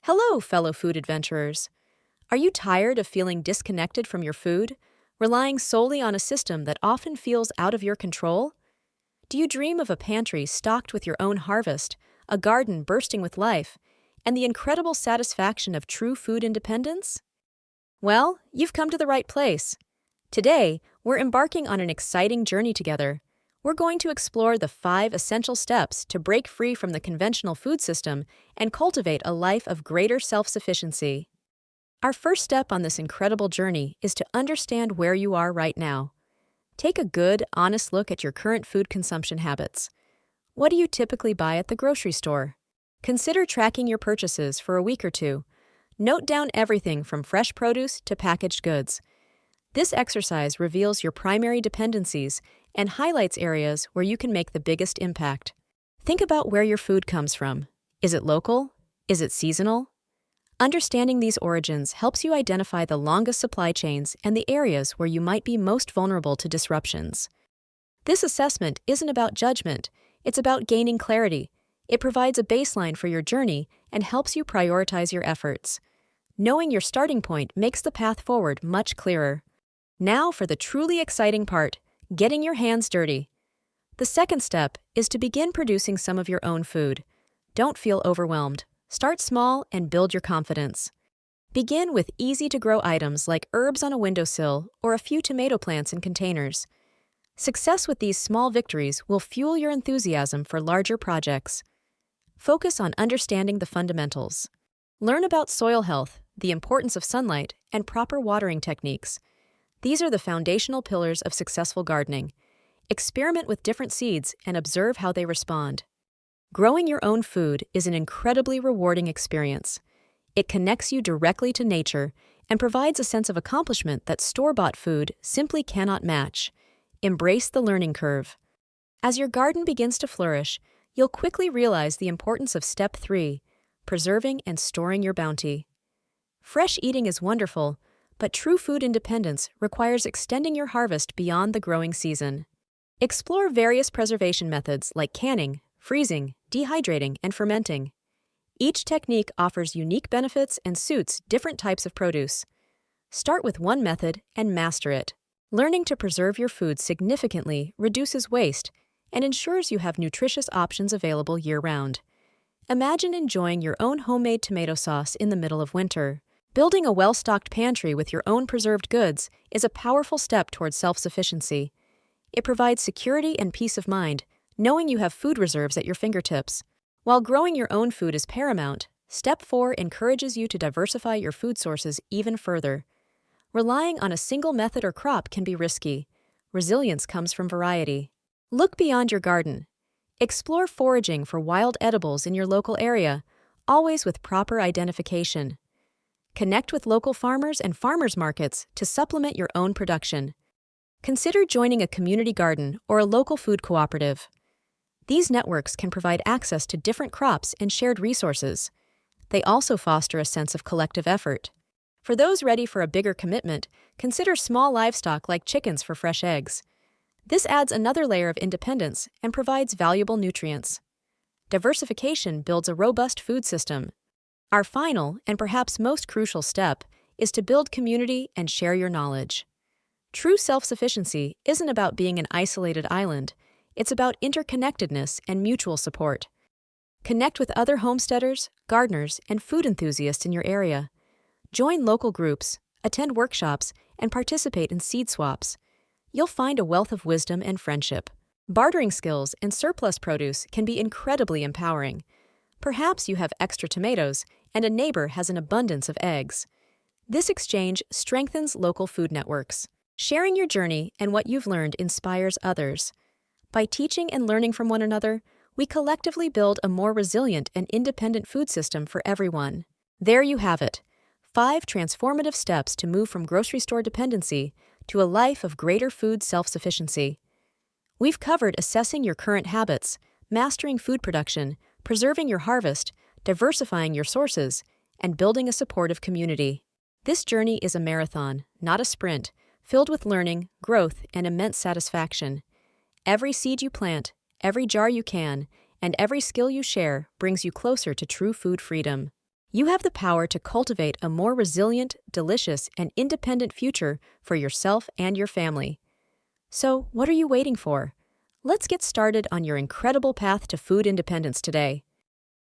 Hello, fellow food adventurers. Are you tired of feeling disconnected from your food, relying solely on a system that often feels out of your control? Do you dream of a pantry stocked with your own harvest, a garden bursting with life, and the incredible satisfaction of true food independence? Well, you've come to the right place. Today, we're embarking on an exciting journey together. We're going to explore the 5 essential steps to break free from the conventional food system and cultivate a life of greater self-sufficiency. Our first step on this incredible journey is to understand where you are right now. Take a good, honest look at your current food consumption habits. What do you typically buy at the grocery store? Consider tracking your purchases for a week or two. Note down everything from fresh produce to packaged goods. This exercise reveals your primary dependencies and highlights areas where you can make the biggest impact. Think about where your food comes from. Is it local? Is it seasonal? Understanding these origins helps you identify the longest supply chains and the areas where you might be most vulnerable to disruptions. This assessment isn't about judgment, it's about gaining clarity. It provides a baseline for your journey and helps you prioritize your efforts. Knowing your starting point makes the path forward much clearer. Now for the truly exciting part, getting your hands dirty. The second step is to begin producing some of your own food. Don't feel overwhelmed. Start small and build your confidence. Begin with easy-to-grow items like herbs on a windowsill or a few tomato plants in containers. Success with these small victories will fuel your enthusiasm for larger projects. Focus on understanding the fundamentals. Learn about soil health, the importance of sunlight, and proper watering techniques. These are the foundational pillars of successful gardening. Experiment with different seeds and observe how they respond. Growing your own food is an incredibly rewarding experience. It connects you directly to nature and provides a sense of accomplishment that store-bought food simply cannot match. Embrace the learning curve. As your garden begins to flourish, you'll quickly realize the importance of Step 3, preserving and storing your bounty. Fresh eating is wonderful, but true food independence requires extending your harvest beyond the growing season. Explore various preservation methods like canning, freezing, dehydrating, and fermenting. Each technique offers unique benefits and suits different types of produce. Start with one method and master it. Learning to preserve your food significantly reduces waste and ensures you have nutritious options available year-round. Imagine enjoying your own homemade tomato sauce in the middle of winter. Building a well-stocked pantry with your own preserved goods is a powerful step towards self-sufficiency. It provides security and peace of mind, knowing you have food reserves at your fingertips. While growing your own food is paramount, Step 4 encourages you to diversify your food sources even further. Relying on a single method or crop can be risky. Resilience comes from variety. Look beyond your garden. Explore foraging for wild edibles in your local area, always with proper identification. Connect with local farmers and farmers markets to supplement your own production. Consider joining a community garden or a local food cooperative. These networks can provide access to different crops and shared resources. They also foster a sense of collective effort. For those ready for a bigger commitment, consider small livestock like chickens for fresh eggs. This adds another layer of independence and provides valuable nutrients. Diversification builds a robust food system. Our final, and perhaps most crucial step, is to build community and share your knowledge. True self-sufficiency isn't about being an isolated island, it's about interconnectedness and mutual support. Connect with other homesteaders, gardeners, and food enthusiasts in your area. Join local groups, attend workshops, and participate in seed swaps. You'll find a wealth of wisdom and friendship. Bartering skills and surplus produce can be incredibly empowering. Perhaps you have extra tomatoes and a neighbor has an abundance of eggs. This exchange strengthens local food networks. Sharing your journey and what you've learned inspires others. By teaching and learning from one another, we collectively build a more resilient and independent food system for everyone. There you have it, 5 transformative steps to move from grocery store dependency to a life of greater food self-sufficiency. We've covered assessing your current habits, mastering food production, preserving your harvest, diversifying your sources, and building a supportive community. This journey is a marathon, not a sprint, filled with learning, growth, and immense satisfaction. Every seed you plant, every jar you can, and every skill you share brings you closer to true food freedom. You have the power to cultivate a more resilient, delicious, and independent future for yourself and your family. So, what are you waiting for? Let's get started on your incredible path to food independence today.